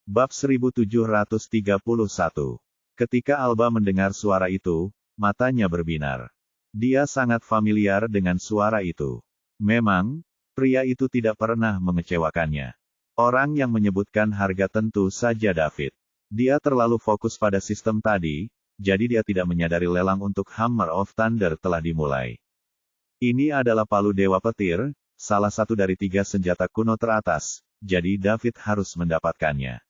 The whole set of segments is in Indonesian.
Bab 1731. Ketika Alba mendengar suara itu, matanya berbinar. Dia sangat familiar dengan suara itu. Memang, pria itu tidak pernah mengecewakannya. Orang yang menyebutkan harga tentu saja David. Dia terlalu fokus pada sistem tadi, jadi dia tidak menyadari lelang untuk Hammer of Thunder telah dimulai. Ini adalah palu Dewa Petir, salah satu dari 3 senjata kuno teratas, jadi David harus mendapatkannya.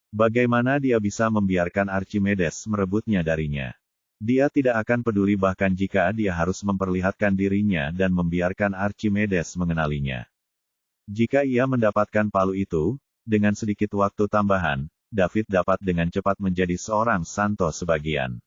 Bagaimana dia bisa membiarkan Archimedes merebutnya darinya? Dia tidak akan peduli bahkan jika dia harus memperlihatkan dirinya dan membiarkan Archimedes mengenalinya. Jika ia mendapatkan palu itu, dengan sedikit waktu tambahan, David dapat dengan cepat menjadi seorang santo sebagian.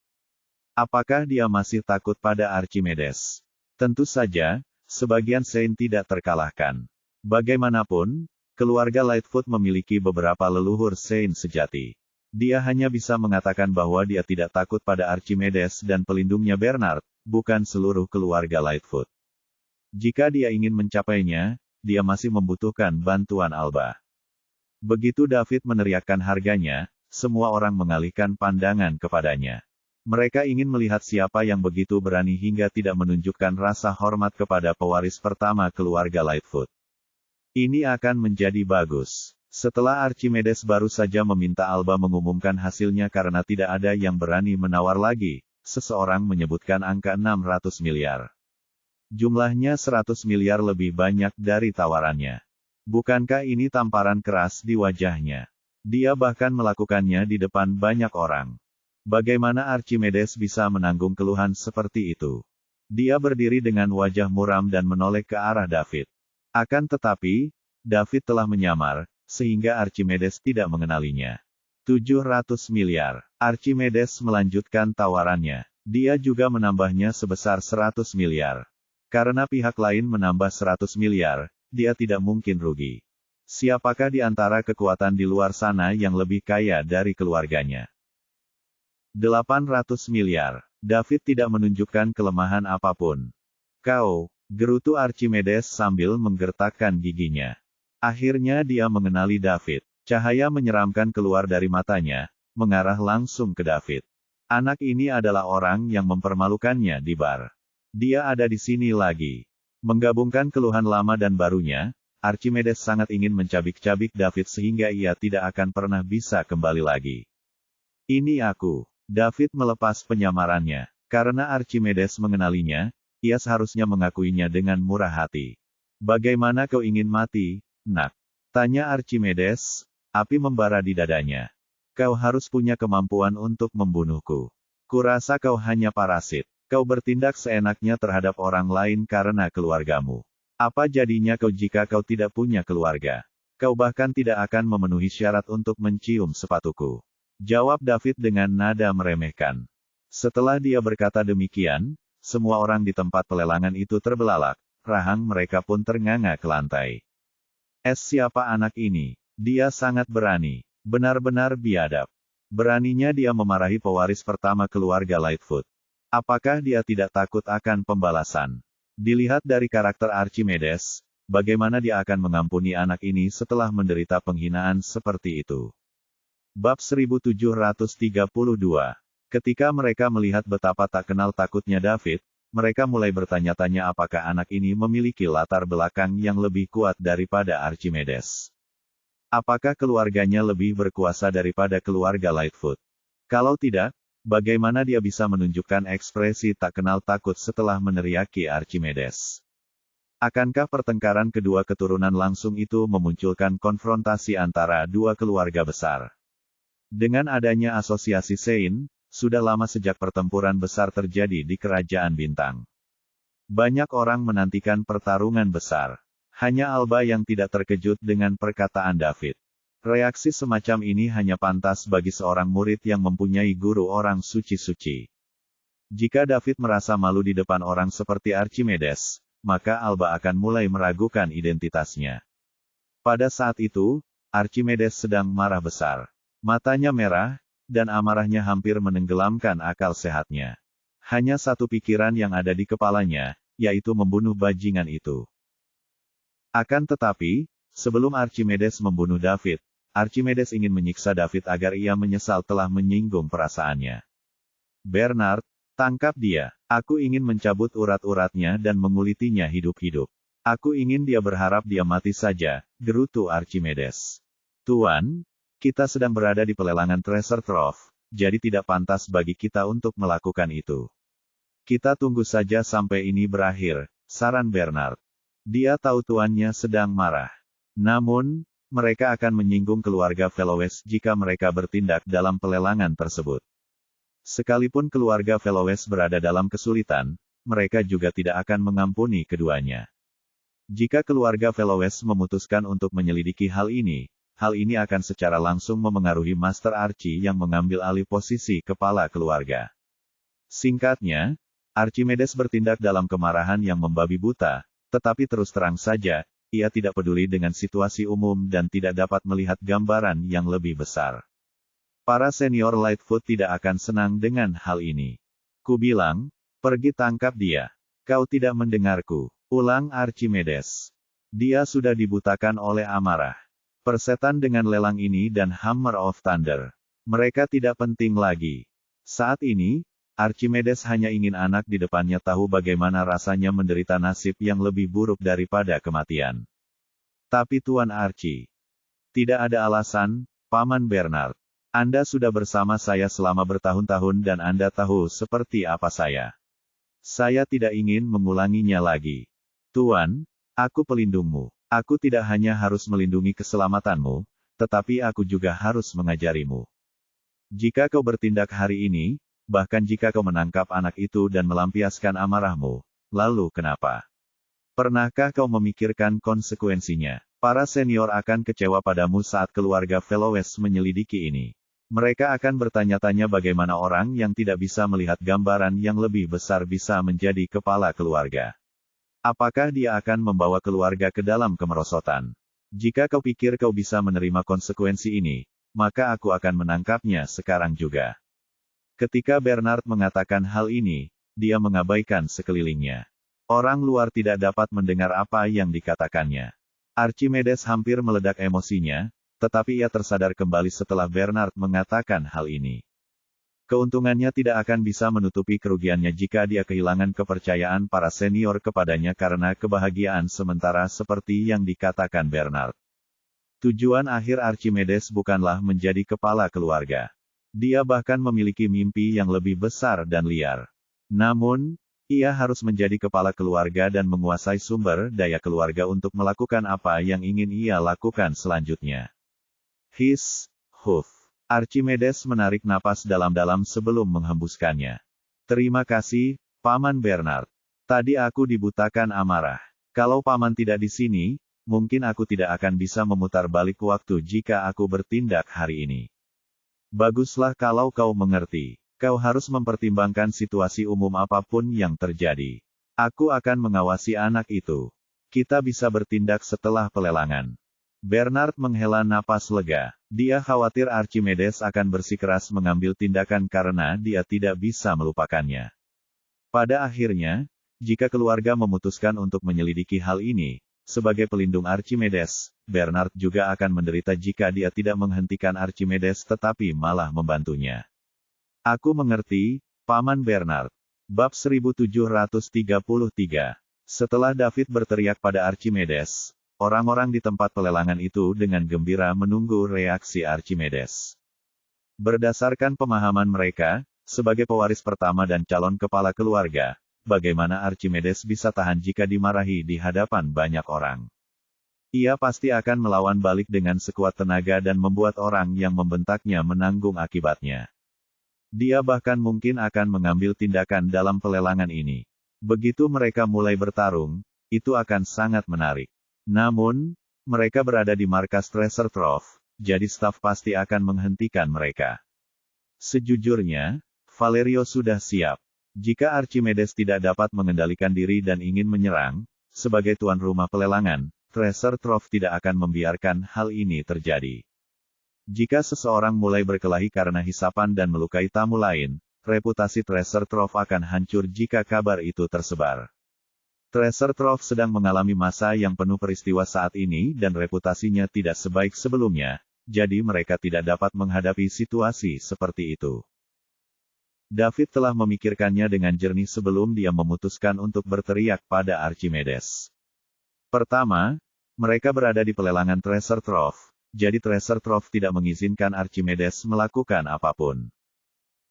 Apakah dia masih takut pada Archimedes? Tentu saja, sebagian Saint tidak terkalahkan. Bagaimanapun, keluarga Lightfoot memiliki beberapa leluhur Saint sejati. Dia hanya bisa mengatakan bahwa dia tidak takut pada Archimedes dan pelindungnya Bernard, bukan seluruh keluarga Lightfoot. Jika dia ingin mencapainya, dia masih membutuhkan bantuan Alba. Begitu David meneriakkan harganya, semua orang mengalihkan pandangan kepadanya. Mereka ingin melihat siapa yang begitu berani hingga tidak menunjukkan rasa hormat kepada pewaris pertama keluarga Lightfoot. Ini akan menjadi bagus. Setelah Archimedes baru saja meminta Alba mengumumkan hasilnya karena tidak ada yang berani menawar lagi, seseorang menyebutkan angka 600 miliar. Jumlahnya 100 miliar lebih banyak dari tawarannya. Bukankah ini tamparan keras di wajahnya? Dia bahkan melakukannya di depan banyak orang. Bagaimana Archimedes bisa menanggung keluhan seperti itu? Dia berdiri dengan wajah muram dan menoleh ke arah David. Akan tetapi, David telah menyamar, sehingga Archimedes tidak mengenalinya. 700 miliar. Archimedes melanjutkan tawarannya. Dia juga menambahnya sebesar 100 miliar. Karena pihak lain menambah 100 miliar, dia tidak mungkin rugi. Siapakah di antara kekuatan di luar sana yang lebih kaya dari keluarganya? 800 miliar. David tidak menunjukkan kelemahan apapun. Kau, gerutu Archimedes sambil menggertakkan giginya. Akhirnya dia mengenali David. Cahaya menyeramkan keluar dari matanya, mengarah langsung ke David. Anak ini adalah orang yang mempermalukannya di bar. Dia ada di sini lagi. Menggabungkan keluhan lama dan barunya, Archimedes sangat ingin mencabik-cabik David sehingga ia tidak akan pernah bisa kembali lagi. Ini aku. David melepas penyamarannya. Karena Archimedes mengenalinya, ia seharusnya mengakuinya dengan murah hati. Bagaimana kau ingin mati, nak? Tanya Archimedes, api membara di dadanya. Kau harus punya kemampuan untuk membunuhku. Kurasa kau hanya parasit. Kau bertindak seenaknya terhadap orang lain karena keluargamu. Apa jadinya kau jika kau tidak punya keluarga? Kau bahkan tidak akan memenuhi syarat untuk mencium sepatuku. Jawab David dengan nada meremehkan. Setelah dia berkata demikian, semua orang di tempat pelelangan itu terbelalak, rahang mereka pun ternganga ke lantai. Siapa anak ini? Dia sangat berani. Benar-benar biadab. Beraninya dia memarahi pewaris pertama keluarga Lightfoot. Apakah dia tidak takut akan pembalasan? Dilihat dari karakter Archimedes, bagaimana dia akan mengampuni anak ini setelah menderita penghinaan seperti itu? Bab 1732. Ketika mereka melihat betapa tak kenal takutnya David, mereka mulai bertanya-tanya apakah anak ini memiliki latar belakang yang lebih kuat daripada Archimedes. Apakah keluarganya lebih berkuasa daripada keluarga Lightfoot? Kalau tidak, bagaimana dia bisa menunjukkan ekspresi tak kenal takut setelah meneriaki Archimedes? Akankah pertengkaran kedua keturunan langsung itu memunculkan konfrontasi antara dua keluarga besar? Dengan adanya asosiasi Saint, sudah lama sejak pertempuran besar terjadi di Kerajaan Bintang. Banyak orang menantikan pertarungan besar. Hanya Alba yang tidak terkejut dengan perkataan David. Reaksi semacam ini hanya pantas bagi seorang murid yang mempunyai guru orang suci-suci. Jika David merasa malu di depan orang seperti Archimedes, maka Alba akan mulai meragukan identitasnya. Pada saat itu, Archimedes sedang marah besar. Matanya merah, dan amarahnya hampir menenggelamkan akal sehatnya. Hanya satu pikiran yang ada di kepalanya, yaitu membunuh bajingan itu. Akan tetapi, sebelum Archimedes membunuh David, Archimedes ingin menyiksa David agar ia menyesal telah menyinggung perasaannya. Bernard, tangkap dia. Aku ingin mencabut urat-uratnya dan mengulitinya hidup-hidup. Aku ingin dia berharap dia mati saja, gerutu Archimedes. Tuan, kita sedang berada di pelelangan Treasure Trove, jadi tidak pantas bagi kita untuk melakukan itu. Kita tunggu saja sampai ini berakhir, saran Bernard. Dia tahu tuannya sedang marah. Namun, mereka akan menyinggung keluarga Fellowes jika mereka bertindak dalam pelelangan tersebut. Sekalipun keluarga Fellowes berada dalam kesulitan, mereka juga tidak akan mengampuni keduanya. Jika keluarga Fellowes memutuskan untuk menyelidiki hal ini akan secara langsung memengaruhi Master Archie yang mengambil alih posisi kepala keluarga. Singkatnya, Archimedes bertindak dalam kemarahan yang membabi buta, tetapi terus terang saja, ia tidak peduli dengan situasi umum dan tidak dapat melihat gambaran yang lebih besar. Para senior Lightfoot tidak akan senang dengan hal ini. Kubilang, pergi tangkap dia. Kau tidak mendengarku, ulang Archimedes. Dia sudah dibutakan oleh amarah. Persetan dengan lelang ini dan Hammer of Thunder. Mereka tidak penting lagi. Saat ini, Archimedes hanya ingin anak di depannya tahu bagaimana rasanya menderita nasib yang lebih buruk daripada kematian. Tapi Tuan Archie, tidak ada alasan, Paman Bernard. Anda sudah bersama saya selama bertahun-tahun dan Anda tahu seperti apa saya. Saya tidak ingin mengulanginya lagi. Tuan, aku pelindungmu. Aku tidak hanya harus melindungi keselamatanmu, tetapi aku juga harus mengajarimu. Jika kau bertindak hari ini, bahkan jika kau menangkap anak itu dan melampiaskan amarahmu, lalu kenapa? Pernahkah kau memikirkan konsekuensinya? Para senior akan kecewa padamu saat keluarga Fellowes menyelidiki ini. Mereka akan bertanya-tanya bagaimana orang yang tidak bisa melihat gambaran yang lebih besar bisa menjadi kepala keluarga. Apakah dia akan membawa keluarga ke dalam kemerosotan? Jika kau pikir kau bisa menerima konsekuensi ini, maka aku akan menangkapnya sekarang juga. Ketika Bernard mengatakan hal ini, dia mengabaikan sekelilingnya. Orang luar tidak dapat mendengar apa yang dikatakannya. Archimedes hampir meledak emosinya, tetapi ia tersadar kembali setelah Bernard mengatakan hal ini. Keuntungannya tidak akan bisa menutupi kerugiannya jika dia kehilangan kepercayaan para senior kepadanya karena kebahagiaan sementara seperti yang dikatakan Bernard. Tujuan akhir Archimedes bukanlah menjadi kepala keluarga. Dia bahkan memiliki mimpi yang lebih besar dan liar. Namun, ia harus menjadi kepala keluarga dan menguasai sumber daya keluarga untuk melakukan apa yang ingin ia lakukan selanjutnya. Huff. Archimedes menarik napas dalam-dalam sebelum menghembuskannya. Terima kasih, Paman Bernard. Tadi aku dibutakan amarah. Kalau Paman tidak di sini, mungkin aku tidak akan bisa memutar balik waktu jika aku bertindak hari ini. Baguslah kalau kau mengerti. Kau harus mempertimbangkan situasi umum apapun yang terjadi. Aku akan mengawasi anak itu. Kita bisa bertindak setelah pelelangan. Bernard menghela napas lega. Dia khawatir Archimedes akan bersikeras mengambil tindakan karena dia tidak bisa melupakannya. Pada akhirnya, jika keluarga memutuskan untuk menyelidiki hal ini, sebagai pelindung Archimedes, Bernard juga akan menderita jika dia tidak menghentikan Archimedes tetapi malah membantunya. Aku mengerti, Paman Bernard. Bab 1733. Setelah David berteriak pada Archimedes, orang-orang di tempat pelelangan itu dengan gembira menunggu reaksi Archimedes. Berdasarkan pemahaman mereka, sebagai pewaris pertama dan calon kepala keluarga, bagaimana Archimedes bisa tahan jika dimarahi di hadapan banyak orang? Ia pasti akan melawan balik dengan sekuat tenaga dan membuat orang yang membentaknya menanggung akibatnya. Dia bahkan mungkin akan mengambil tindakan dalam pelelangan ini. Begitu mereka mulai bertarung, itu akan sangat menarik. Namun, mereka berada di markas Treasure Trove, jadi staf pasti akan menghentikan mereka. Sejujurnya, Valerio sudah siap. Jika Archimedes tidak dapat mengendalikan diri dan ingin menyerang, sebagai tuan rumah pelelangan, Treasure Trove tidak akan membiarkan hal ini terjadi. Jika seseorang mulai berkelahi karena hisapan dan melukai tamu lain, reputasi Treasure Trove akan hancur jika kabar itu tersebar. Treasure Trove sedang mengalami masa yang penuh peristiwa saat ini dan reputasinya tidak sebaik sebelumnya, jadi mereka tidak dapat menghadapi situasi seperti itu. David telah memikirkannya dengan jernih sebelum dia memutuskan untuk berteriak pada Archimedes. Pertama, mereka berada di pelelangan Treasure Trove, jadi Treasure Trove tidak mengizinkan Archimedes melakukan apapun.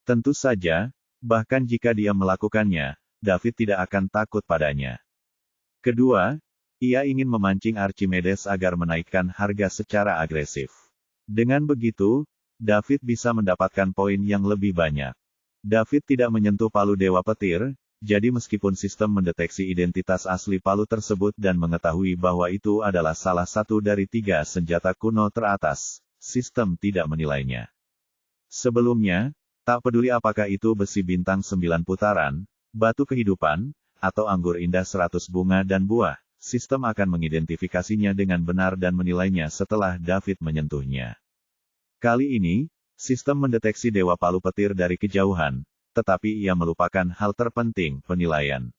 Tentu saja, bahkan jika dia melakukannya, David tidak akan takut padanya. Kedua, ia ingin memancing Archimedes agar menaikkan harga secara agresif. Dengan begitu, David bisa mendapatkan poin yang lebih banyak. David tidak menyentuh palu Dewa Petir, jadi meskipun sistem mendeteksi identitas asli palu tersebut dan mengetahui bahwa itu adalah salah satu dari 3 senjata kuno teratas, sistem tidak menilainya. Sebelumnya, tak peduli apakah itu besi bintang 9 putaran, batu kehidupan, atau anggur indah 100 bunga dan buah, sistem akan mengidentifikasinya dengan benar dan menilainya setelah David menyentuhnya. Kali ini, sistem mendeteksi Dewa Palu Petir dari kejauhan, tetapi ia melupakan hal terpenting, penilaian.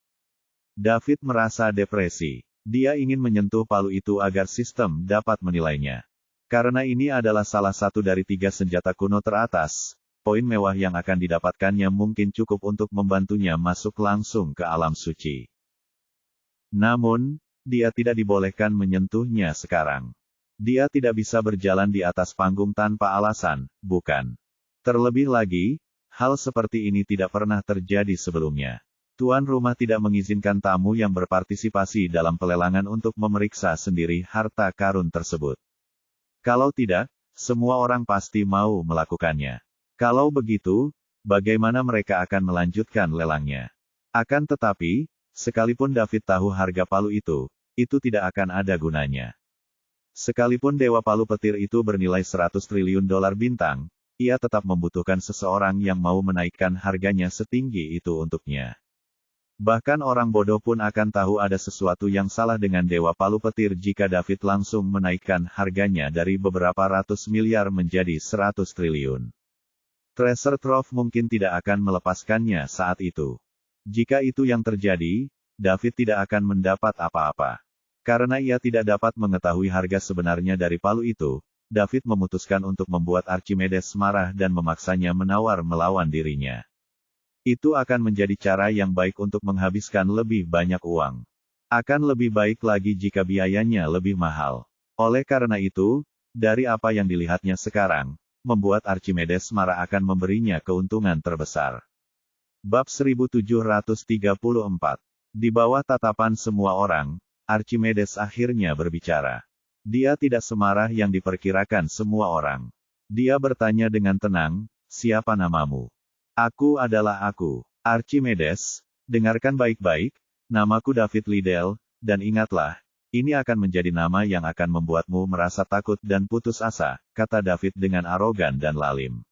David merasa depresi. Dia ingin menyentuh palu itu agar sistem dapat menilainya. Karena ini adalah salah satu dari 3 senjata kuno teratas, poin mewah yang akan didapatkannya mungkin cukup untuk membantunya masuk langsung ke alam suci. Namun, dia tidak dibolehkan menyentuhnya sekarang. Dia tidak bisa berjalan di atas panggung tanpa alasan, bukan? Terlebih lagi, hal seperti ini tidak pernah terjadi sebelumnya. Tuan rumah tidak mengizinkan tamu yang berpartisipasi dalam pelelangan untuk memeriksa sendiri harta karun tersebut. Kalau tidak, semua orang pasti mau melakukannya. Kalau begitu, bagaimana mereka akan melanjutkan lelangnya? Akan tetapi, sekalipun David tahu harga palu itu tidak akan ada gunanya. Sekalipun Dewa Palu Petir itu bernilai 100 triliun dolar bintang, ia tetap membutuhkan seseorang yang mau menaikkan harganya setinggi itu untuknya. Bahkan orang bodoh pun akan tahu ada sesuatu yang salah dengan Dewa Palu Petir jika David langsung menaikkan harganya dari beberapa ratus miliar menjadi 100 triliun. Treasure Trove mungkin tidak akan melepaskannya saat itu. Jika itu yang terjadi, David tidak akan mendapat apa-apa. Karena ia tidak dapat mengetahui harga sebenarnya dari palu itu, David memutuskan untuk membuat Archimedes marah dan memaksanya menawar melawan dirinya. Itu akan menjadi cara yang baik untuk menghabiskan lebih banyak uang. Akan lebih baik lagi jika biayanya lebih mahal. Oleh karena itu, dari apa yang dilihatnya sekarang, membuat Archimedes marah akan memberinya keuntungan terbesar. Bab 1734. Di bawah tatapan semua orang, Archimedes akhirnya berbicara. Dia tidak semarah yang diperkirakan semua orang. Dia bertanya dengan tenang, "Siapa namamu?" "Aku adalah aku, Archimedes. Dengarkan baik-baik, namaku David Liddell, dan ingatlah, ini akan menjadi nama yang akan membuatmu merasa takut dan putus asa," kata David dengan arogan dan lalim.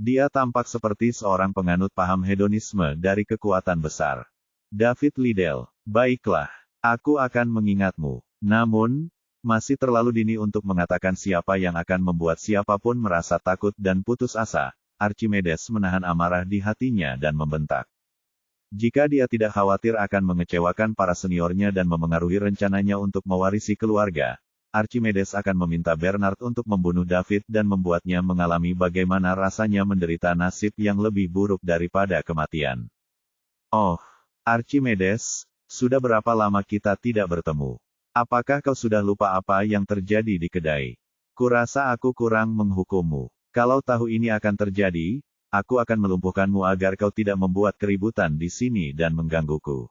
Dia tampak seperti seorang penganut paham hedonisme dari kekuatan besar. David Liddell, "Baiklah. Aku akan mengingatmu. Namun, masih terlalu dini untuk mengatakan siapa yang akan membuat siapapun merasa takut dan putus asa." Archimedes menahan amarah di hatinya dan membentak. Jika dia tidak khawatir akan mengecewakan para seniornya dan memengaruhi rencananya untuk mewarisi keluarga, Archimedes akan meminta Bernard untuk membunuh David dan membuatnya mengalami bagaimana rasanya menderita nasib yang lebih buruk daripada kematian. "Oh, Archimedes, sudah berapa lama kita tidak bertemu? Apakah kau sudah lupa apa yang terjadi di kedai? Kurasa aku kurang menghukummu. Kalau tahu ini akan terjadi, aku akan melumpuhkanmu agar kau tidak membuat keributan di sini dan menggangguku,"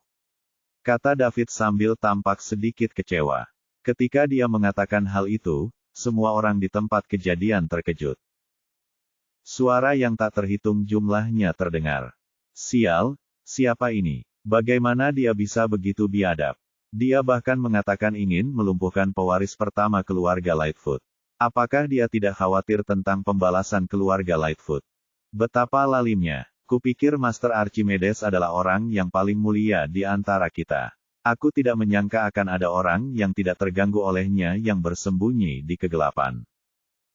kata David sambil tampak sedikit kecewa. Ketika dia mengatakan hal itu, semua orang di tempat kejadian terkejut. Suara yang tak terhitung jumlahnya terdengar. "Sial, siapa ini? Bagaimana dia bisa begitu biadab?" Dia bahkan mengatakan ingin melumpuhkan pewaris pertama keluarga Lightfoot. Apakah dia tidak khawatir tentang pembalasan keluarga Lightfoot? Betapa lalimnya. Kupikir Master Archimedes adalah orang yang paling mulia di antara kita. Aku tidak menyangka akan ada orang yang tidak terganggu olehnya yang bersembunyi di kegelapan.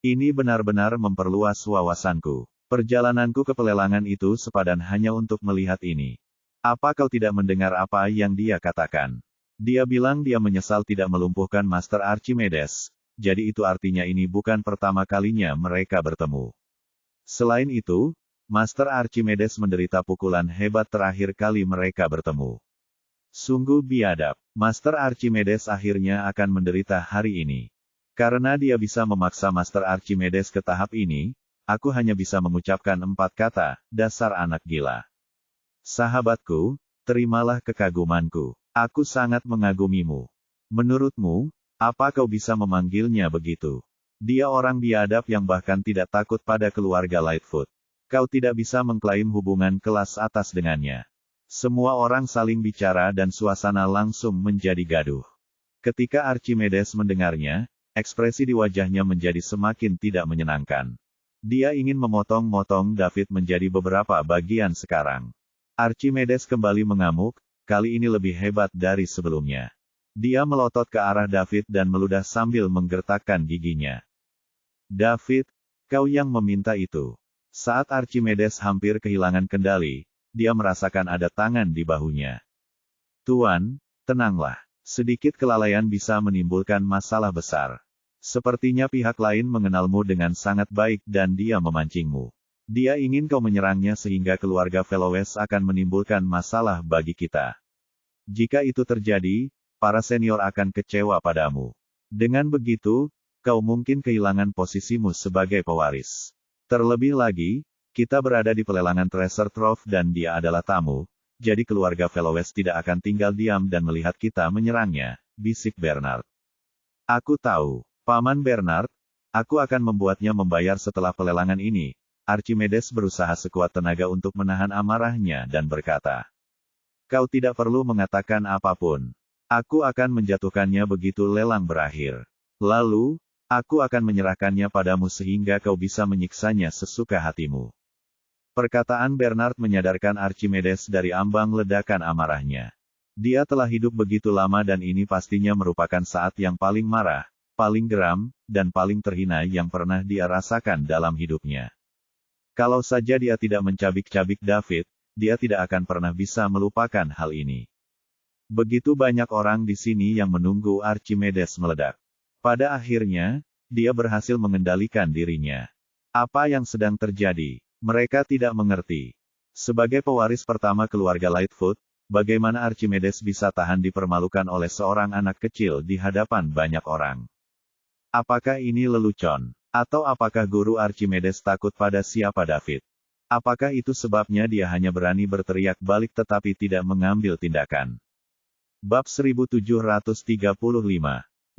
Ini benar-benar memperluas wawasanku. Perjalananku ke pelelangan itu sepadan hanya untuk melihat ini. Apa kau tidak mendengar apa yang dia katakan? Dia bilang dia menyesal tidak melumpuhkan Master Archimedes. jadi itu artinya ini bukan pertama kalinya mereka bertemu. Selain itu, Master Archimedes menderita pukulan hebat terakhir kali mereka bertemu. Sungguh biadab, Master Archimedes akhirnya akan menderita hari ini. Karena dia bisa memaksa Master Archimedes ke tahap ini, aku hanya bisa mengucapkan 4 kata, dasar anak gila. Sahabatku, terimalah kekagumanku. Aku sangat mengagumimu. Menurutmu, apa kau bisa memanggilnya begitu? Dia orang biadab yang bahkan tidak takut pada keluarga Lightfoot. Kau tidak bisa mengklaim hubungan kelas atas dengannya. Semua orang saling bicara dan suasana langsung menjadi gaduh. Ketika Archimedes mendengarnya, ekspresi di wajahnya menjadi semakin tidak menyenangkan. Dia ingin memotong-motong David menjadi beberapa bagian sekarang. Archimedes kembali mengamuk, kali ini lebih hebat dari sebelumnya. Dia melotot ke arah David dan meludah sambil menggertakkan giginya. David, kau yang meminta itu. Saat Archimedes hampir kehilangan kendali, dia merasakan ada tangan di bahunya. Tuan, tenanglah. Sedikit kelalaian bisa menimbulkan masalah besar. Sepertinya pihak lain mengenalmu dengan sangat baik dan dia memancingmu. Dia ingin kau menyerangnya sehingga keluarga Fellowes akan menimbulkan masalah bagi kita. Jika itu terjadi, para senior akan kecewa padamu. Dengan begitu, kau mungkin kehilangan posisimu sebagai pewaris. Terlebih lagi, kita berada di pelelangan Treasure Trove dan dia adalah tamu, jadi keluarga Fellowes tidak akan tinggal diam dan melihat kita menyerangnya, bisik Bernard. Aku tahu, Paman Bernard, aku akan membuatnya membayar setelah pelelangan ini. Archimedes berusaha sekuat tenaga untuk menahan amarahnya dan berkata, kau tidak perlu mengatakan apapun. Aku akan menjatuhkannya begitu lelang berakhir. Lalu, aku akan menyerahkannya padamu sehingga kau bisa menyiksanya sesuka hatimu. Perkataan Bernard menyadarkan Archimedes dari ambang ledakan amarahnya. Dia telah hidup begitu lama dan ini pastinya merupakan saat yang paling marah, paling geram, dan paling terhina yang pernah dia rasakan dalam hidupnya. Kalau saja dia tidak mencabik-cabik David, dia tidak akan pernah bisa melupakan hal ini. Begitu banyak orang di sini yang menunggu Archimedes meledak. Pada akhirnya, dia berhasil mengendalikan dirinya. Apa yang sedang terjadi? Mereka tidak mengerti. Sebagai pewaris pertama keluarga Lightfoot, bagaimana Archimedes bisa tahan dipermalukan oleh seorang anak kecil di hadapan banyak orang? Apakah ini lelucon? Atau apakah guru Archimedes takut pada siapa David? Apakah itu sebabnya dia hanya berani berteriak balik tetapi tidak mengambil tindakan? Bab 1735.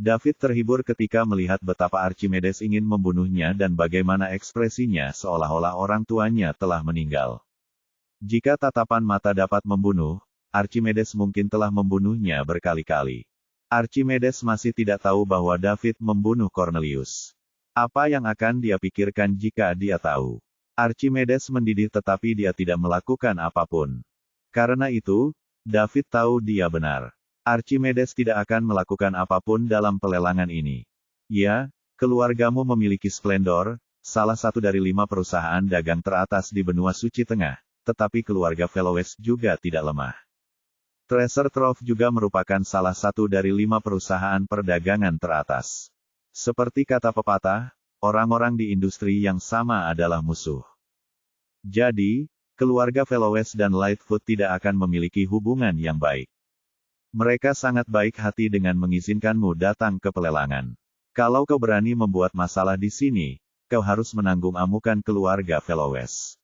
David terhibur ketika melihat betapa Archimedes ingin membunuhnya dan bagaimana ekspresinya seolah-olah orang tuanya telah meninggal. Jika tatapan mata dapat membunuh, Archimedes mungkin telah membunuhnya berkali-kali. Archimedes masih tidak tahu bahwa David membunuh Cornelius. Apa yang akan dia pikirkan jika dia tahu? Archimedes mendidih tetapi dia tidak melakukan apapun. Karena itu, David tahu dia benar. Archimedes tidak akan melakukan apapun dalam pelelangan ini. Ya, keluargamu memiliki splendor, salah satu dari 5 perusahaan dagang teratas di benua suci tengah, tetapi keluarga Fellowes juga tidak lemah. Treasure Trove juga merupakan salah satu dari 5 perusahaan perdagangan teratas. Seperti kata pepatah, orang-orang di industri yang sama adalah musuh. Jadi, keluarga Fellowes dan Lightfoot tidak akan memiliki hubungan yang baik. Mereka sangat baik hati dengan mengizinkanmu datang ke pelelangan. Kalau kau berani membuat masalah di sini, kau harus menanggung amukan keluarga Fellowes.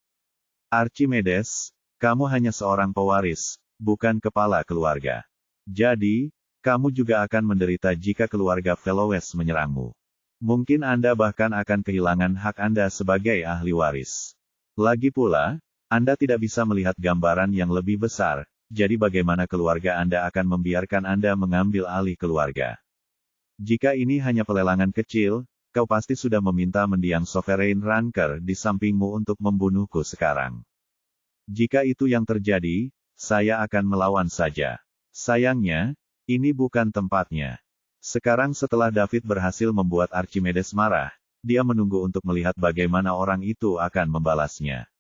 Archimedes, kamu hanya seorang pewaris, bukan kepala keluarga. Jadi, kamu juga akan menderita jika keluarga Fellowes menyerangmu. Mungkin Anda bahkan akan kehilangan hak Anda sebagai ahli waris. Lagi pula, Anda tidak bisa melihat gambaran yang lebih besar, jadi bagaimana keluarga Anda akan membiarkan Anda mengambil alih keluarga? Jika ini hanya pelelangan kecil, kau pasti sudah meminta mendiang Sovereign Ranker di sampingmu untuk membunuhku sekarang. Jika itu yang terjadi, saya akan melawan saja. Sayangnya, ini bukan tempatnya. Sekarang setelah David berhasil membuat Archimedes marah, dia menunggu untuk melihat bagaimana orang itu akan membalasnya.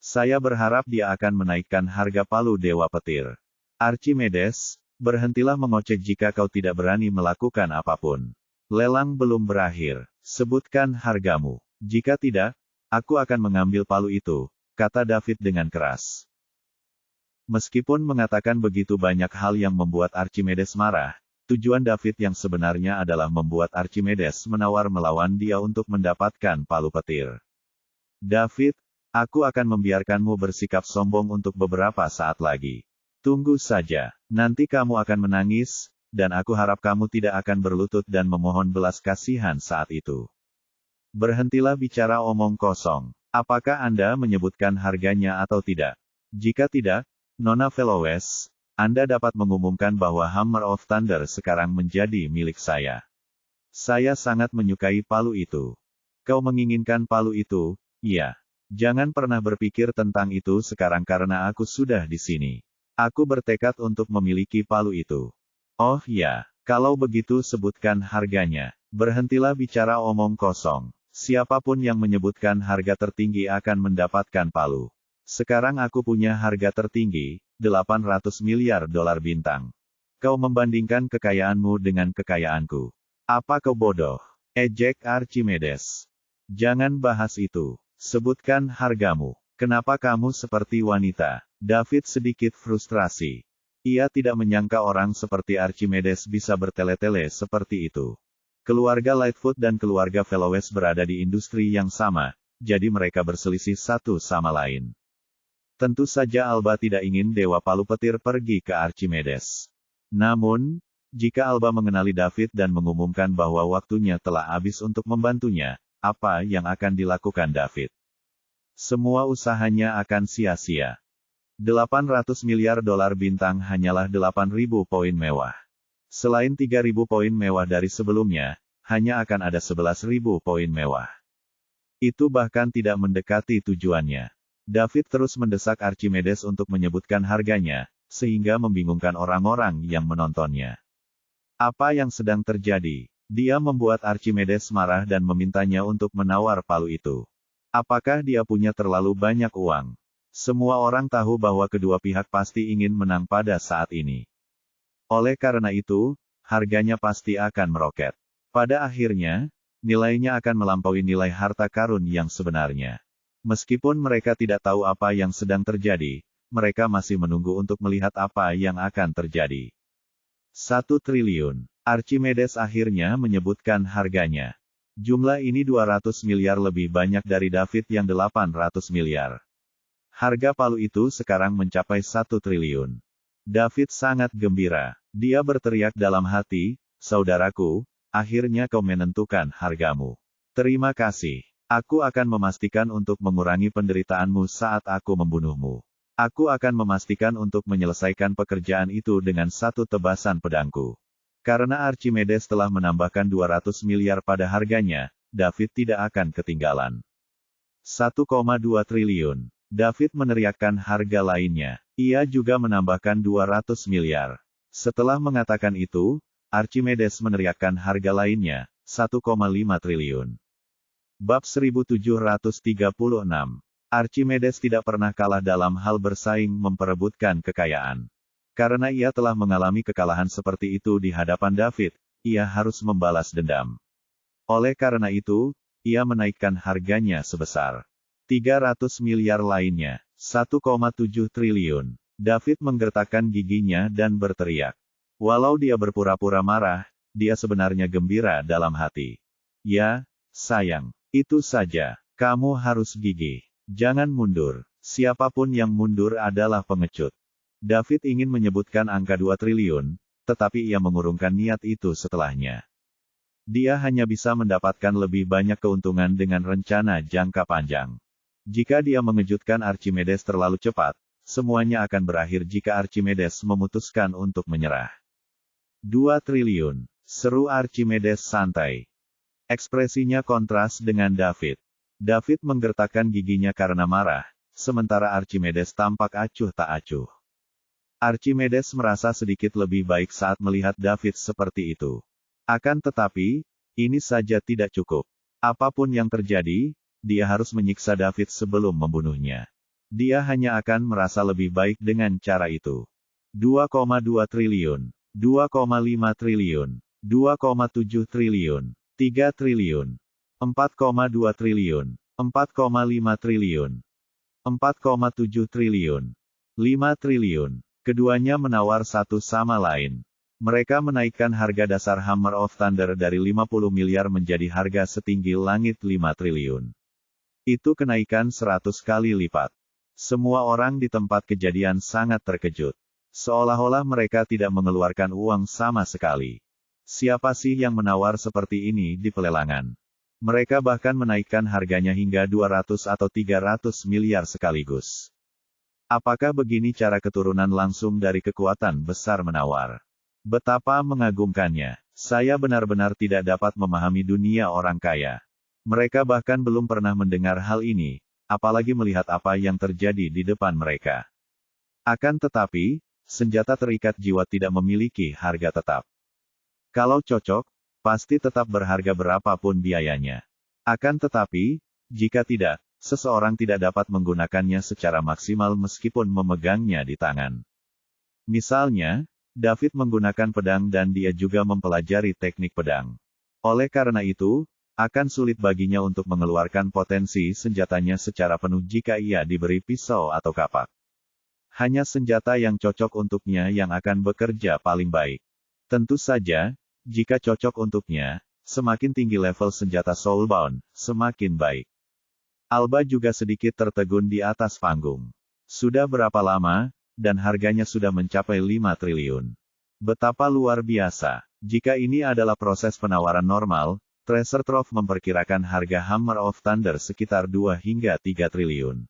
Saya berharap dia akan menaikkan harga palu Dewa Petir. Archimedes, berhentilah mengocek jika kau tidak berani melakukan apapun. Lelang belum berakhir. Sebutkan hargamu. Jika tidak, aku akan mengambil palu itu, kata David dengan keras. Meskipun mengatakan begitu banyak hal yang membuat Archimedes marah, tujuan David yang sebenarnya adalah membuat Archimedes menawar melawan dia untuk mendapatkan palu petir. David, aku akan membiarkanmu bersikap sombong untuk beberapa saat lagi. Tunggu saja, nanti kamu akan menangis, dan aku harap kamu tidak akan berlutut dan memohon belas kasihan saat itu. Berhentilah bicara omong kosong. Apakah Anda menyebutkan harganya atau tidak? Jika tidak, Nona Velowes, Anda dapat mengumumkan bahwa Hammer of Thunder sekarang menjadi milik saya. Saya sangat menyukai palu itu. Kau menginginkan palu itu, iya. Jangan pernah berpikir tentang itu sekarang karena aku sudah di sini. Aku bertekad untuk memiliki palu itu. Oh ya, kalau begitu sebutkan harganya. Berhentilah bicara omong kosong. Siapapun yang menyebutkan harga tertinggi akan mendapatkan palu. Sekarang aku punya harga tertinggi, 800 miliar dolar bintang. Kau membandingkan kekayaanmu dengan kekayaanku. Apa kau bodoh? Ejek Archimedes. Jangan bahas itu. Sebutkan hargamu. Kenapa kamu seperti wanita? David sedikit frustrasi. Ia tidak menyangka orang seperti Archimedes bisa bertele-tele seperti itu. Keluarga Lightfoot dan keluarga Velowes berada di industri yang sama, jadi mereka berselisih satu sama lain. Tentu saja Alba tidak ingin Dewa Palu Petir pergi ke Archimedes. Namun, jika Alba mengenali David dan mengumumkan bahwa waktunya telah habis untuk membantunya, apa yang akan dilakukan David? Semua usahanya akan sia-sia. 800 miliar dolar bintang hanyalah 8.000 poin mewah. Selain 3.000 poin mewah dari sebelumnya, hanya akan ada 11.000 poin mewah. Itu bahkan tidak mendekati tujuannya. David terus mendesak Archimedes untuk menyebutkan harganya, sehingga membingungkan orang-orang yang menontonnya. Apa yang sedang terjadi? Dia membuat Archimedes marah dan memintanya untuk menawar palu itu. Apakah dia punya terlalu banyak uang? Semua orang tahu bahwa kedua pihak pasti ingin menang pada saat ini. Oleh karena itu, harganya pasti akan meroket. Pada akhirnya, nilainya akan melampaui nilai harta karun yang sebenarnya. Meskipun mereka tidak tahu apa yang sedang terjadi, mereka masih menunggu untuk melihat apa yang akan terjadi. 1 triliun. Archimedes akhirnya menyebutkan harganya. Jumlah ini 200 miliar lebih banyak dari David yang 800 miliar. Harga palu itu sekarang mencapai 1 triliun. David sangat gembira. Dia berteriak dalam hati, saudaraku, akhirnya kau menentukan hargamu. Terima kasih. Aku akan memastikan untuk mengurangi penderitaanmu saat aku membunuhmu. Aku akan memastikan untuk menyelesaikan pekerjaan itu dengan satu tebasan pedangku. Karena Archimedes telah menambahkan 200 miliar pada harganya, David tidak akan ketinggalan. 1,2 triliun. David meneriakkan harga lainnya. Ia juga menambahkan 200 miliar. Setelah mengatakan itu, Archimedes meneriakkan harga lainnya, 1,5 triliun. Bab 1736. Archimedes tidak pernah kalah dalam hal bersaing memperebutkan kekayaan. Karena ia telah mengalami kekalahan seperti itu di hadapan David, ia harus membalas dendam. Oleh karena itu, ia menaikkan harganya sebesar 300 miliar lainnya, 1,7 triliun. David menggertakkan giginya dan berteriak. Walau dia berpura-pura marah, dia sebenarnya gembira dalam hati. Ya, sayang, itu saja. Kamu harus gigih. Jangan mundur. Siapapun yang mundur adalah pengecut. David ingin menyebutkan angka 2 triliun, tetapi ia mengurungkan niat itu setelahnya. Dia hanya bisa mendapatkan lebih banyak keuntungan dengan rencana jangka panjang. Jika dia mengejutkan Archimedes terlalu cepat, semuanya akan berakhir jika Archimedes memutuskan untuk menyerah. 2 triliun, seru Archimedes santai. Ekspresinya kontras dengan David. David menggertakkan giginya karena marah, sementara Archimedes tampak acuh tak acuh. Archimedes merasa sedikit lebih baik saat melihat David seperti itu. Akan tetapi, ini saja tidak cukup. Apapun yang terjadi, dia harus menyiksa David sebelum membunuhnya. Dia hanya akan merasa lebih baik dengan cara itu. 2,2 triliun, 2,5 triliun. 2,7 triliun, 3 triliun, 4,2 triliun, 4,5 triliun, 4,7 triliun, 5 triliun. Keduanya menawar satu sama lain. Mereka menaikkan harga dasar Hammer of Thunder dari 50 miliar menjadi harga setinggi langit 5 triliun. Itu kenaikan 100 kali lipat. Semua orang di tempat kejadian sangat terkejut. Seolah-olah mereka tidak mengeluarkan uang sama sekali. Siapa sih yang menawar seperti ini di pelelangan? Mereka bahkan menaikkan harganya hingga 200 atau 300 miliar sekaligus. Apakah begini cara keturunan langsung dari kekuatan besar menawar? Betapa mengagumkannya. Saya benar-benar tidak dapat memahami dunia orang kaya. Mereka bahkan belum pernah mendengar hal ini, apalagi melihat apa yang terjadi di depan mereka. Akan tetapi, senjata terikat jiwa tidak memiliki harga tetap. Kalau cocok, pasti tetap berharga berapapun biayanya. Akan tetapi, jika tidak, seseorang tidak dapat menggunakannya secara maksimal meskipun memegangnya di tangan. Misalnya, David menggunakan pedang dan dia juga mempelajari teknik pedang. Oleh karena itu, akan sulit baginya untuk mengeluarkan potensi senjatanya secara penuh jika ia diberi pisau atau kapak. Hanya senjata yang cocok untuknya yang akan bekerja paling baik. Tentu saja, jika cocok untuknya, semakin tinggi level senjata Soulbound, semakin baik. Alba juga sedikit tertegun di atas panggung. Sudah berapa lama, dan harganya sudah mencapai 5 triliun. Betapa luar biasa. Jika ini adalah proses penawaran normal, Treasure Trove memperkirakan harga Hammer of Thunder sekitar 2 hingga 3 triliun.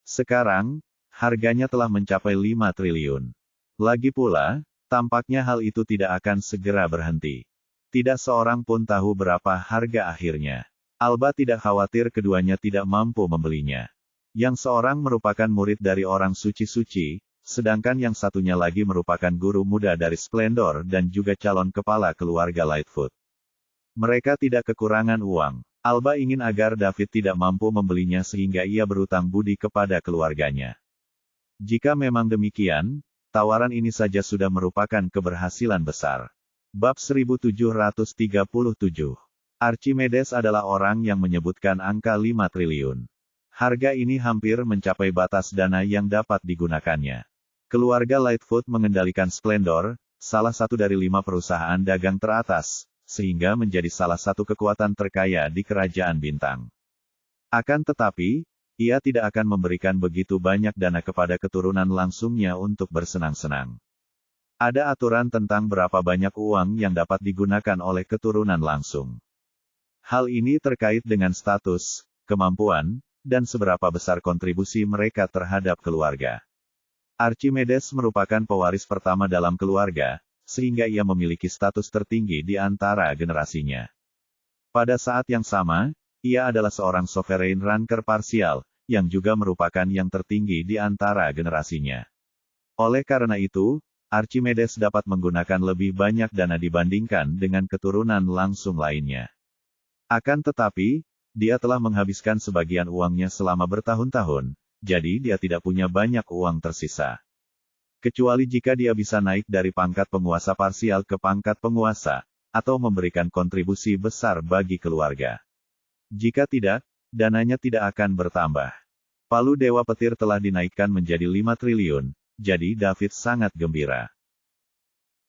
Sekarang, harganya telah mencapai 5 triliun. Lagi pula, tampaknya hal itu tidak akan segera berhenti. Tidak seorang pun tahu berapa harga akhirnya. Alba tidak khawatir keduanya tidak mampu membelinya. Yang seorang merupakan murid dari orang suci-suci, sedangkan yang satunya lagi merupakan guru muda dari Splendor dan juga calon kepala keluarga Lightfoot. Mereka tidak kekurangan uang. Alba ingin agar David tidak mampu membelinya sehingga ia berutang budi kepada keluarganya. Jika memang demikian, tawaran ini saja sudah merupakan keberhasilan besar. Bab 1737. Archimedes adalah orang yang menyebutkan angka 5 triliun. Harga ini hampir mencapai batas dana yang dapat digunakannya. Keluarga Lightfoot mengendalikan Splendor, salah satu dari 5 perusahaan dagang teratas, sehingga menjadi salah satu kekuatan terkaya di Kerajaan Bintang. Akan tetapi, ia tidak akan memberikan begitu banyak dana kepada keturunan langsungnya untuk bersenang-senang. Ada aturan tentang berapa banyak uang yang dapat digunakan oleh keturunan langsung. Hal ini terkait dengan status, kemampuan, dan seberapa besar kontribusi mereka terhadap keluarga. Archimedes merupakan pewaris pertama dalam keluarga, sehingga ia memiliki status tertinggi di antara generasinya. Pada saat yang sama, ia adalah seorang sovereign ranker parsial, yang juga merupakan yang tertinggi di antara generasinya. Oleh karena itu, Archimedes dapat menggunakan lebih banyak dana dibandingkan dengan keturunan langsung lainnya. Akan tetapi, dia telah menghabiskan sebagian uangnya selama bertahun-tahun, jadi dia tidak punya banyak uang tersisa. Kecuali jika dia bisa naik dari pangkat penguasa parsial ke pangkat penguasa, atau memberikan kontribusi besar bagi keluarga. Jika tidak, dananya tidak akan bertambah. Palu Dewa Petir telah dinaikkan menjadi 5 triliun, jadi David sangat gembira.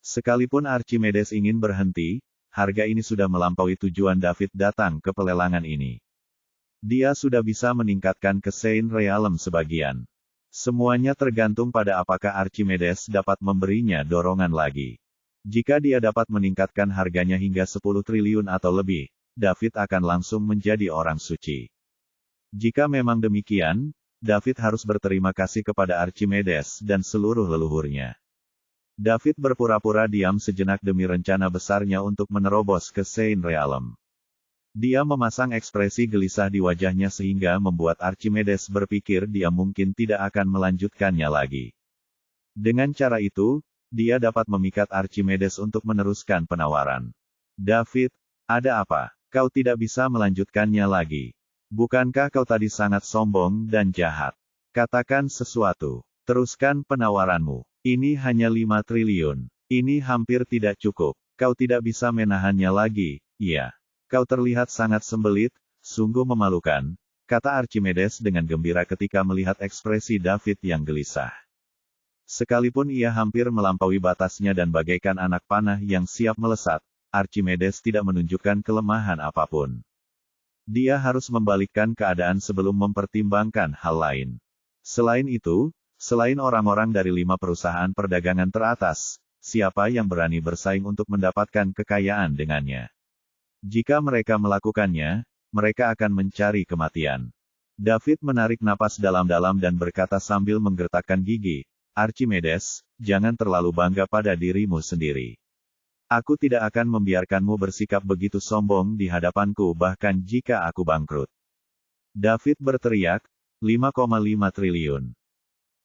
Sekalipun Archimedes ingin berhenti, harga ini sudah melampaui tujuan David datang ke pelelangan ini. Dia sudah bisa meningkatkan ke Saint Realm sebagian. Semuanya tergantung pada apakah Archimedes dapat memberinya dorongan lagi. Jika dia dapat meningkatkan harganya hingga 10 triliun atau lebih, David akan langsung menjadi orang suci. Jika memang demikian, David harus berterima kasih kepada Archimedes dan seluruh leluhurnya. David berpura-pura diam sejenak demi rencana besarnya untuk menerobos ke Saint Realm. Dia memasang ekspresi gelisah di wajahnya sehingga membuat Archimedes berpikir dia mungkin tidak akan melanjutkannya lagi. Dengan cara itu, dia dapat memikat Archimedes untuk meneruskan penawaran. David, ada apa? Kau tidak bisa melanjutkannya lagi. Bukankah kau tadi sangat sombong dan jahat? Katakan sesuatu. Teruskan penawaranmu. Ini hanya 5 triliun. Ini hampir tidak cukup. Kau tidak bisa menahannya lagi, iya. Kau terlihat sangat sembelit, sungguh memalukan, kata Archimedes dengan gembira ketika melihat ekspresi David yang gelisah. Sekalipun ia hampir melampaui batasnya dan bagaikan anak panah yang siap melesat, Archimedes tidak menunjukkan kelemahan apapun. Dia harus membalikkan keadaan sebelum mempertimbangkan hal lain. Selain itu, selain orang-orang dari 5 perusahaan perdagangan teratas, siapa yang berani bersaing untuk mendapatkan kekayaan dengannya? Jika mereka melakukannya, mereka akan mencari kematian. David menarik napas dalam-dalam dan berkata sambil menggertakkan gigi, Archimedes, jangan terlalu bangga pada dirimu sendiri. Aku tidak akan membiarkanmu bersikap begitu sombong di hadapanku bahkan jika aku bangkrut. David berteriak, 5,5 triliun.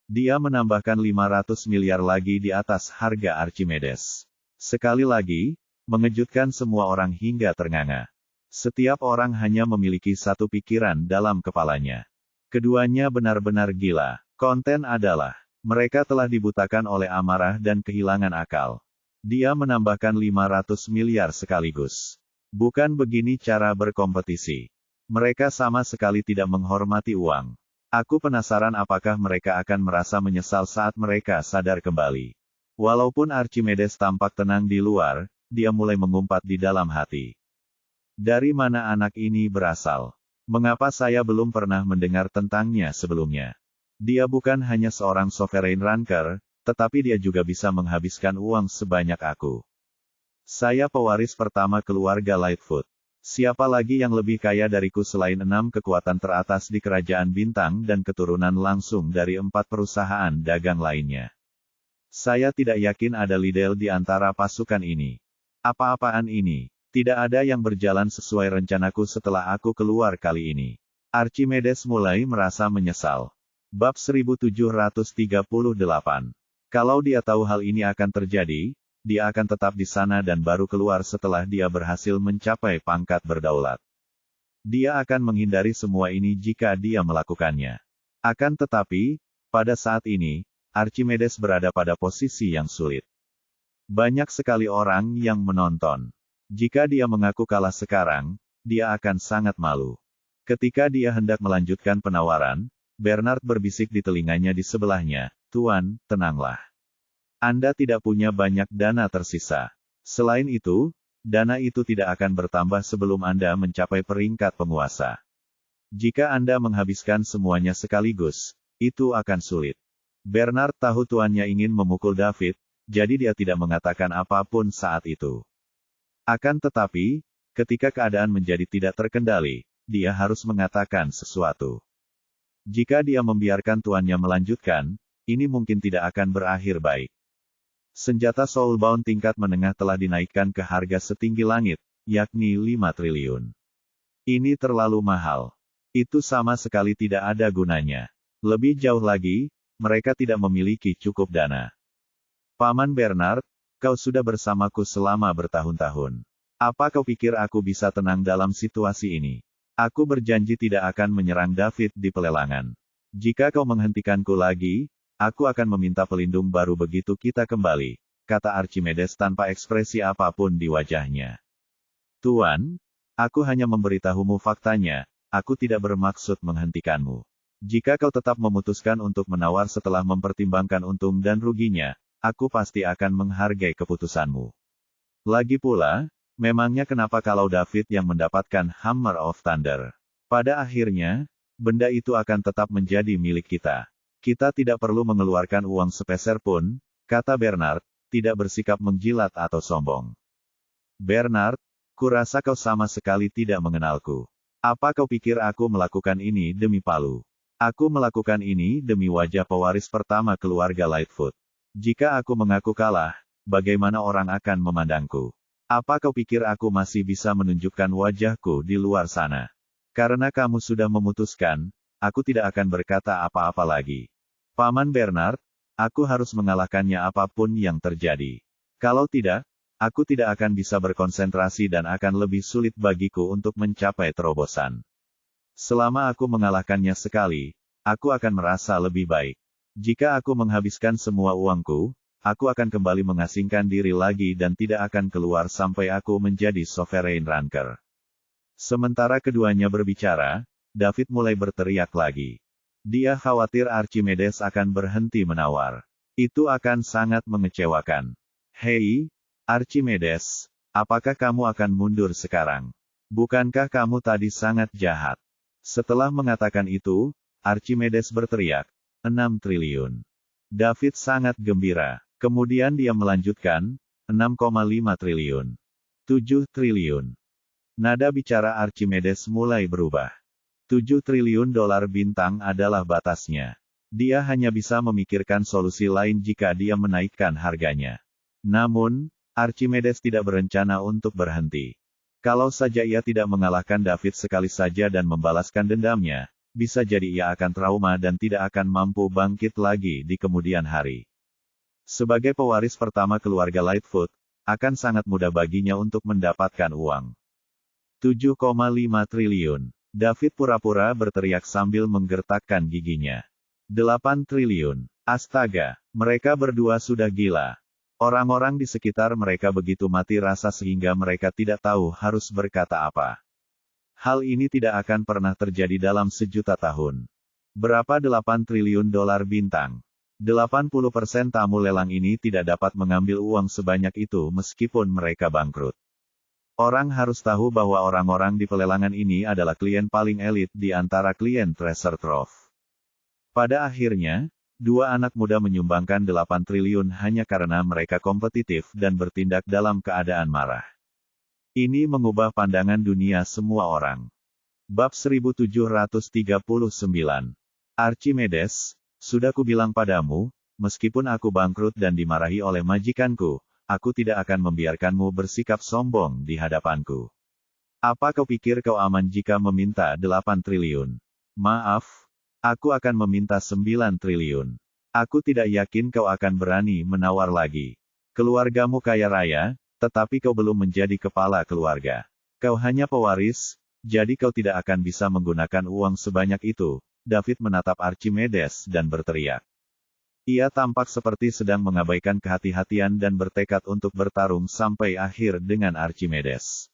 Dia menambahkan 500 miliar lagi di atas harga Archimedes. Sekali lagi, mengejutkan semua orang hingga ternganga. Setiap orang hanya memiliki satu pikiran dalam kepalanya. Keduanya benar-benar gila. Konten adalah, mereka telah dibutakan oleh amarah dan kehilangan akal. Dia menambahkan 500 miliar sekaligus. Bukan begini cara berkompetisi. Mereka sama sekali tidak menghormati uang. Aku penasaran apakah mereka akan merasa menyesal saat mereka sadar kembali. Walaupun Archimedes tampak tenang di luar, dia mulai mengumpat di dalam hati. Dari mana anak ini berasal? Mengapa saya belum pernah mendengar tentangnya sebelumnya? Dia bukan hanya seorang sovereign ranker, tetapi dia juga bisa menghabiskan uang sebanyak aku. Saya pewaris pertama keluarga Lightfoot. Siapa lagi yang lebih kaya dariku selain 6 kekuatan teratas di Kerajaan Bintang dan keturunan langsung dari 4 perusahaan dagang lainnya? Saya tidak yakin ada Liddell di antara pasukan ini. Apa-apaan ini? Tidak ada yang berjalan sesuai rencanaku setelah aku keluar kali ini. Archimedes mulai merasa menyesal. Bab 1738. Kalau dia tahu hal ini akan terjadi, dia akan tetap di sana dan baru keluar setelah dia berhasil mencapai pangkat berdaulat. Dia akan menghindari semua ini jika dia melakukannya. Akan tetapi, pada saat ini, Archimedes berada pada posisi yang sulit. Banyak sekali orang yang menonton. Jika dia mengaku kalah sekarang, dia akan sangat malu. Ketika dia hendak melanjutkan penawaran, Bernard berbisik di telinganya di sebelahnya, Tuan, tenanglah. Anda tidak punya banyak dana tersisa. Selain itu, dana itu tidak akan bertambah sebelum Anda mencapai peringkat penguasa. Jika Anda menghabiskan semuanya sekaligus, itu akan sulit. Bernard tahu tuannya ingin memukul David, jadi dia tidak mengatakan apapun saat itu. Akan tetapi, ketika keadaan menjadi tidak terkendali, dia harus mengatakan sesuatu. Jika dia membiarkan tuannya melanjutkan, ini mungkin tidak akan berakhir baik. Senjata soulbound tingkat menengah telah dinaikkan ke harga setinggi langit, yakni 5 triliun. Ini terlalu mahal. Itu sama sekali tidak ada gunanya. Lebih jauh lagi, mereka tidak memiliki cukup dana. Paman Bernard, kau sudah bersamaku selama bertahun-tahun. Apa kau pikir aku bisa tenang dalam situasi ini? Aku berjanji tidak akan menyerang David di pelelangan. Jika kau menghentikanku lagi, aku akan meminta pelindung baru begitu kita kembali, kata Archimedes tanpa ekspresi apapun di wajahnya. Tuan, aku hanya memberitahumu faktanya, aku tidak bermaksud menghentikanmu. Jika kau tetap memutuskan untuk menawar setelah mempertimbangkan untung dan ruginya, aku pasti akan menghargai keputusanmu. Lagi pula, memangnya kenapa kalau David yang mendapatkan Hammer of Thunder? Pada akhirnya, benda itu akan tetap menjadi milik kita. Kita tidak perlu mengeluarkan uang sepeser pun, kata Bernard, tidak bersikap menjilat atau sombong. Bernard, kurasa kau sama sekali tidak mengenalku. Apa kau pikir aku melakukan ini demi Palu? Aku melakukan ini demi wajah pewaris pertama keluarga Lightfoot. Jika aku mengaku kalah, bagaimana orang akan memandangku? Apa kau pikir aku masih bisa menunjukkan wajahku di luar sana? Karena kamu sudah memutuskan, aku tidak akan berkata apa-apa lagi. Paman Bernard, aku harus mengalahkannya apapun yang terjadi. Kalau tidak, aku tidak akan bisa berkonsentrasi dan akan lebih sulit bagiku untuk mencapai terobosan. Selama aku mengalahkannya sekali, aku akan merasa lebih baik. Jika aku menghabiskan semua uangku, aku akan kembali mengasingkan diri lagi dan tidak akan keluar sampai aku menjadi sovereign ranker. Sementara keduanya berbicara, David mulai berteriak lagi. Dia khawatir Archimedes akan berhenti menawar. Itu akan sangat mengecewakan. Hei, Archimedes, apakah kamu akan mundur sekarang? Bukankah kamu tadi sangat jahat? Setelah mengatakan itu, Archimedes berteriak, 6 triliun. David sangat gembira. Kemudian dia melanjutkan, 6,5 triliun. 7 triliun. Nada bicara Archimedes mulai berubah. 7 triliun dolar bintang adalah batasnya. Dia hanya bisa memikirkan solusi lain jika dia menaikkan harganya. Namun, Archimedes tidak berencana untuk berhenti. Kalau saja ia tidak mengalahkan David sekali saja dan membalaskan dendamnya, bisa jadi ia akan trauma dan tidak akan mampu bangkit lagi di kemudian hari. Sebagai pewaris pertama keluarga Lightfoot, akan sangat mudah baginya untuk mendapatkan uang. 7,5 triliun. David pura-pura berteriak sambil menggertakkan giginya. 8 triliun. Astaga, mereka berdua sudah gila. Orang-orang di sekitar mereka begitu mati rasa sehingga mereka tidak tahu harus berkata apa. Hal ini tidak akan pernah terjadi dalam sejuta tahun. Berapa 8 triliun dolar bintang? 80% tamu lelang ini tidak dapat mengambil uang sebanyak itu meskipun mereka bangkrut. Orang harus tahu bahwa orang-orang di pelelangan ini adalah klien paling elit di antara klien Treasure Trove. Pada akhirnya, dua anak muda menyumbangkan 8 triliun hanya karena mereka kompetitif dan bertindak dalam keadaan marah. Ini mengubah pandangan dunia semua orang. Bab 1739. Archimedes, sudah kubilang padamu, meskipun aku bangkrut dan dimarahi oleh majikanku, aku tidak akan membiarkanmu bersikap sombong di hadapanku. Apa kau pikir kau aman jika meminta 8 triliun? Maaf, aku akan meminta 9 triliun. Aku tidak yakin kau akan berani menawar lagi. Keluargamu kaya raya, tetapi kau belum menjadi kepala keluarga. Kau hanya pewaris, jadi kau tidak akan bisa menggunakan uang sebanyak itu. David menatap Archimedes dan berteriak. Ia tampak seperti sedang mengabaikan kehati-hatian dan bertekad untuk bertarung sampai akhir dengan Archimedes.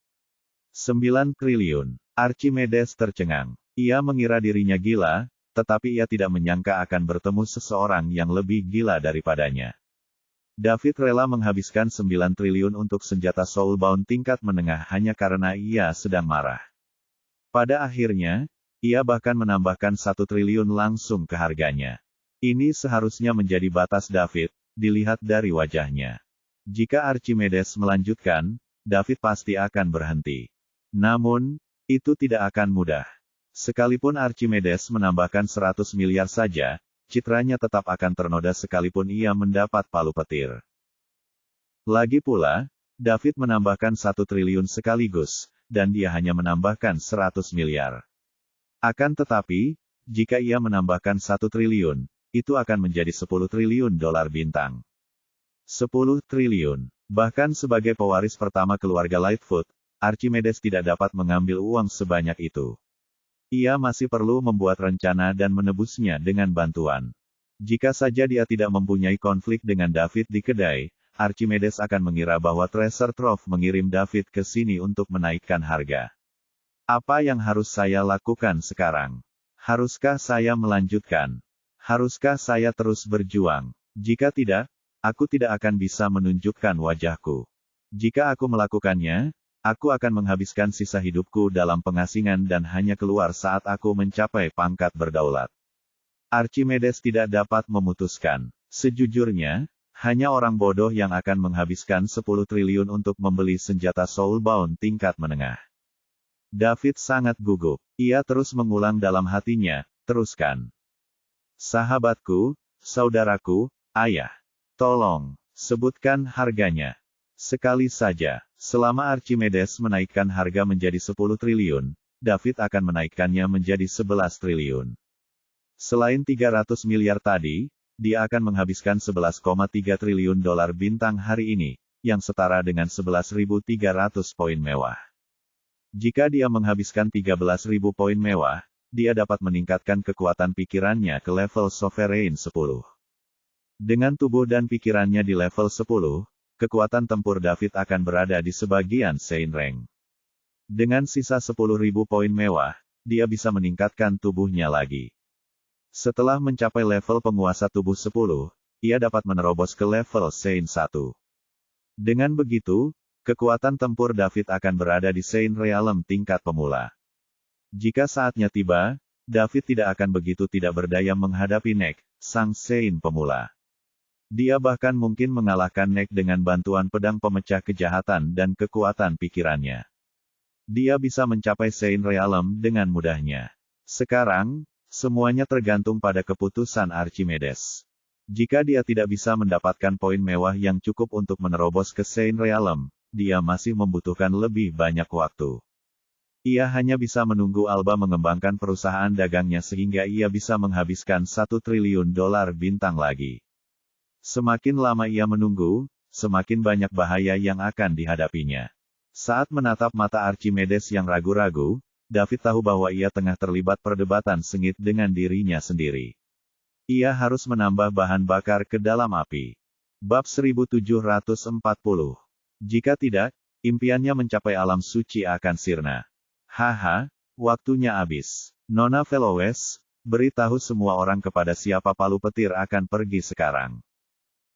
9 triliun. Archimedes tercengang. Ia mengira dirinya gila, tetapi ia tidak menyangka akan bertemu seseorang yang lebih gila daripadanya. David rela menghabiskan 9 triliun untuk senjata soulbound tingkat menengah hanya karena ia sedang marah. Pada akhirnya, ia bahkan menambahkan 1 triliun langsung ke harganya. Ini seharusnya menjadi batas David, dilihat dari wajahnya. Jika Archimedes melanjutkan, David pasti akan berhenti. Namun, itu tidak akan mudah. Sekalipun Archimedes menambahkan 100 miliar saja, citranya tetap akan ternoda sekalipun ia mendapat palu petir. Lagi pula, David menambahkan 1 triliun sekaligus, dan dia hanya menambahkan 100 miliar. Akan tetapi, jika ia menambahkan 1 triliun, itu akan menjadi 10 triliun dolar bintang. 10 triliun. Bahkan sebagai pewaris pertama keluarga Lightfoot, Archimedes tidak dapat mengambil uang sebanyak itu. Ia masih perlu membuat rencana dan menebusnya dengan bantuan. Jika saja dia tidak mempunyai konflik dengan David di kedai, Archimedes akan mengira bahwa Treasure Trove mengirim David ke sini untuk menaikkan harga. Apa yang harus saya lakukan sekarang? Haruskah saya melanjutkan? Haruskah saya terus berjuang? Jika tidak, aku tidak akan bisa menunjukkan wajahku. Jika aku melakukannya, aku akan menghabiskan sisa hidupku dalam pengasingan dan hanya keluar saat aku mencapai pangkat berdaulat. Archimedes tidak dapat memutuskan. Sejujurnya, hanya orang bodoh yang akan menghabiskan 10 triliun untuk membeli senjata soulbound tingkat menengah. David sangat gugup. Ia terus mengulang dalam hatinya, teruskan. Sahabatku, saudaraku, ayah. Tolong, sebutkan harganya. Sekali saja, selama Archimedes menaikkan harga menjadi 10 triliun, David akan menaikkannya menjadi 11 triliun. Selain 300 miliar tadi, dia akan menghabiskan 11,3 triliun dolar bintang hari ini, yang setara dengan 11.300 poin mewah. Jika dia menghabiskan 13.000 poin mewah, dia dapat meningkatkan kekuatan pikirannya ke level Sovereign 10. Dengan tubuh dan pikirannya di level 10, kekuatan tempur David akan berada di sebagian Sein Rank. Dengan sisa 10.000 poin mewah, dia bisa meningkatkan tubuhnya lagi. Setelah mencapai level penguasa tubuh 10, ia dapat menerobos ke level Sein 1. Dengan begitu, kekuatan tempur David akan berada di Sein Realm tingkat pemula. Jika saatnya tiba, David tidak akan begitu tidak berdaya menghadapi Nek, sang Sein pemula. Dia bahkan mungkin mengalahkan Nek dengan bantuan pedang pemecah kejahatan dan kekuatan pikirannya. Dia bisa mencapai Sein Realm dengan mudahnya. Sekarang, semuanya tergantung pada keputusan Archimedes. Jika dia tidak bisa mendapatkan poin mewah yang cukup untuk menerobos ke Sein Realm, dia masih membutuhkan lebih banyak waktu. Ia hanya bisa menunggu Alba mengembangkan perusahaan dagangnya sehingga ia bisa menghabiskan $1 triliun bintang lagi. Semakin lama ia menunggu, semakin banyak bahaya yang akan dihadapinya. Saat menatap mata Archimedes yang ragu-ragu, David tahu bahwa ia tengah terlibat perdebatan sengit dengan dirinya sendiri. Ia harus menambah bahan bakar ke dalam api. Bab 1740. Jika tidak, impiannya mencapai alam suci akan sirna. Haha, waktunya habis. Nona Velowes, beritahu semua orang kepada siapa palu petir akan pergi sekarang.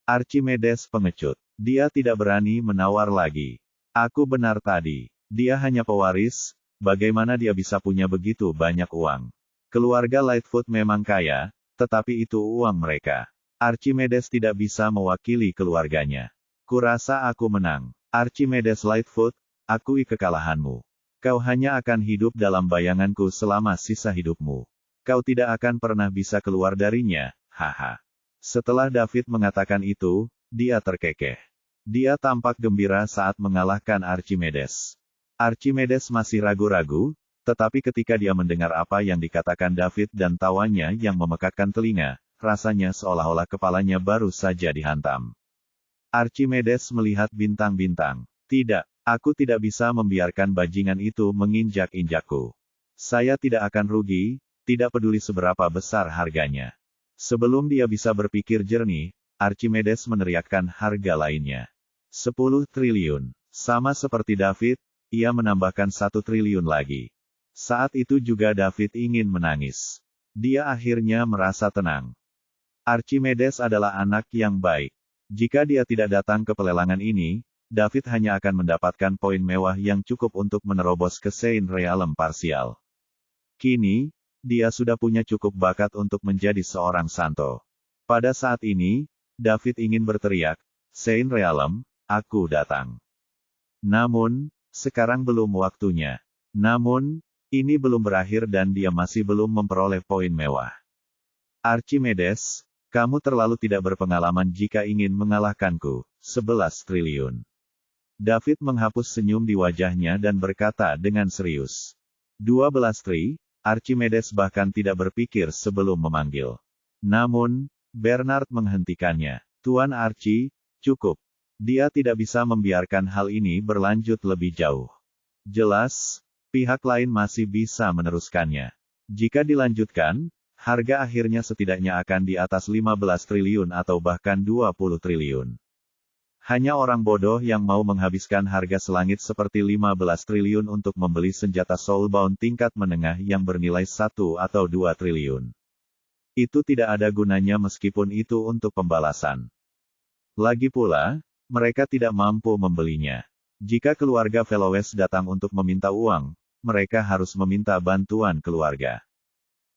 Archimedes pengecut. Dia tidak berani menawar lagi. Aku benar tadi. Dia hanya pewaris, bagaimana dia bisa punya begitu banyak uang? Keluarga Lightfoot memang kaya, tetapi itu uang mereka. Archimedes tidak bisa mewakili keluarganya. Kurasa aku menang. Archimedes Lightfoot, akui kekalahanmu. Kau hanya akan hidup dalam bayanganku selama sisa hidupmu. Kau tidak akan pernah bisa keluar darinya, haha. Setelah David mengatakan itu, dia terkekeh. Dia tampak gembira saat mengalahkan Archimedes. Archimedes masih ragu-ragu, tetapi ketika dia mendengar apa yang dikatakan David dan tawanya yang memekakkan telinga, rasanya seolah-olah kepalanya baru saja dihantam. Archimedes melihat bintang-bintang. Tidak, aku tidak bisa membiarkan bajingan itu menginjak-injakku. Saya tidak akan rugi, tidak peduli seberapa besar harganya. Sebelum dia bisa berpikir jernih, Archimedes meneriakkan harga lainnya. 10 triliun. Sama seperti David, ia menambahkan 1 triliun lagi. Saat itu juga David ingin menangis. Dia akhirnya merasa tenang. Archimedes adalah anak yang baik. Jika dia tidak datang ke pelelangan ini, David hanya akan mendapatkan poin mewah yang cukup untuk menerobos ke Sein Realm parsial. Kini, dia sudah punya cukup bakat untuk menjadi seorang santo. Pada saat ini, David ingin berteriak, Sein Realm, aku datang. Namun, sekarang belum waktunya. Namun, ini belum berakhir dan dia masih belum memperoleh poin mewah. Archimedes, kamu terlalu tidak berpengalaman jika ingin mengalahkanku. 11 triliun. David menghapus senyum di wajahnya dan berkata dengan serius. 12 tri, Archimedes bahkan tidak berpikir sebelum memanggil. Namun, Bernard menghentikannya. Tuan Archie, cukup. Dia tidak bisa membiarkan hal ini berlanjut lebih jauh. Jelas, pihak lain masih bisa meneruskannya. Jika dilanjutkan, harga akhirnya setidaknya akan di atas 15 triliun atau bahkan 20 triliun. Hanya orang bodoh yang mau menghabiskan harga selangit seperti 15 triliun untuk membeli senjata soulbound tingkat menengah yang bernilai 1 atau 2 triliun. Itu tidak ada gunanya meskipun itu untuk pembalasan. Lagi pula, mereka tidak mampu membelinya. Jika keluarga Velowes datang untuk meminta uang, mereka harus meminta bantuan keluarga.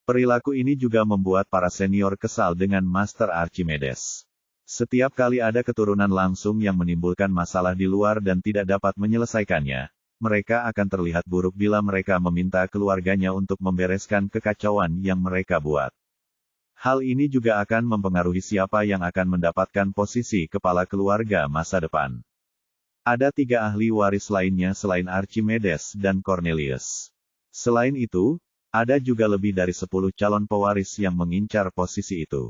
Perilaku ini juga membuat para senior kesal dengan Master Archimedes. Setiap kali ada keturunan langsung yang menimbulkan masalah di luar dan tidak dapat menyelesaikannya, mereka akan terlihat buruk bila mereka meminta keluarganya untuk membereskan kekacauan yang mereka buat. Hal ini juga akan mempengaruhi siapa yang akan mendapatkan posisi kepala keluarga masa depan. Ada 3 ahli waris lainnya selain Archimedes dan Cornelius. Selain itu, ada juga lebih dari 10 calon pewaris yang mengincar posisi itu.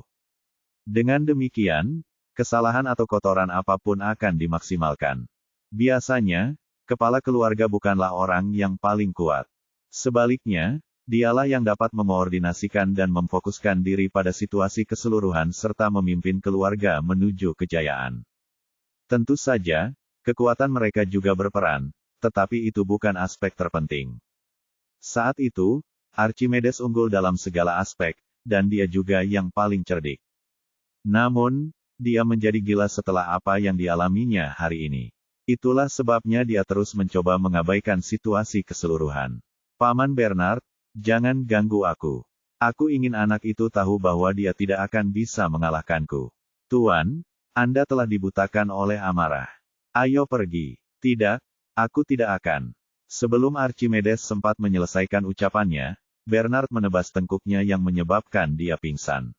Dengan demikian, kesalahan atau kotoran apapun akan dimaksimalkan. Biasanya, kepala keluarga bukanlah orang yang paling kuat. Sebaliknya, Dialah yang dapat mengoordinasikan dan memfokuskan diri pada situasi keseluruhan serta memimpin keluarga menuju kejayaan. Tentu saja, kekuatan mereka juga berperan, tetapi itu bukan aspek terpenting. Saat itu, Archimedes unggul dalam segala aspek, dan dia juga yang paling cerdik. Namun, dia menjadi gila setelah apa yang dialaminya hari ini. Itulah sebabnya dia terus mencoba mengabaikan situasi keseluruhan. Paman Bernard, jangan ganggu aku. Aku ingin anak itu tahu bahwa dia tidak akan bisa mengalahkanku. Tuan, Anda telah dibutakan oleh amarah. Ayo pergi. Tidak, aku tidak akan. Sebelum Archimedes sempat menyelesaikan ucapannya, Bernard menebas tengkuknya yang menyebabkan dia pingsan.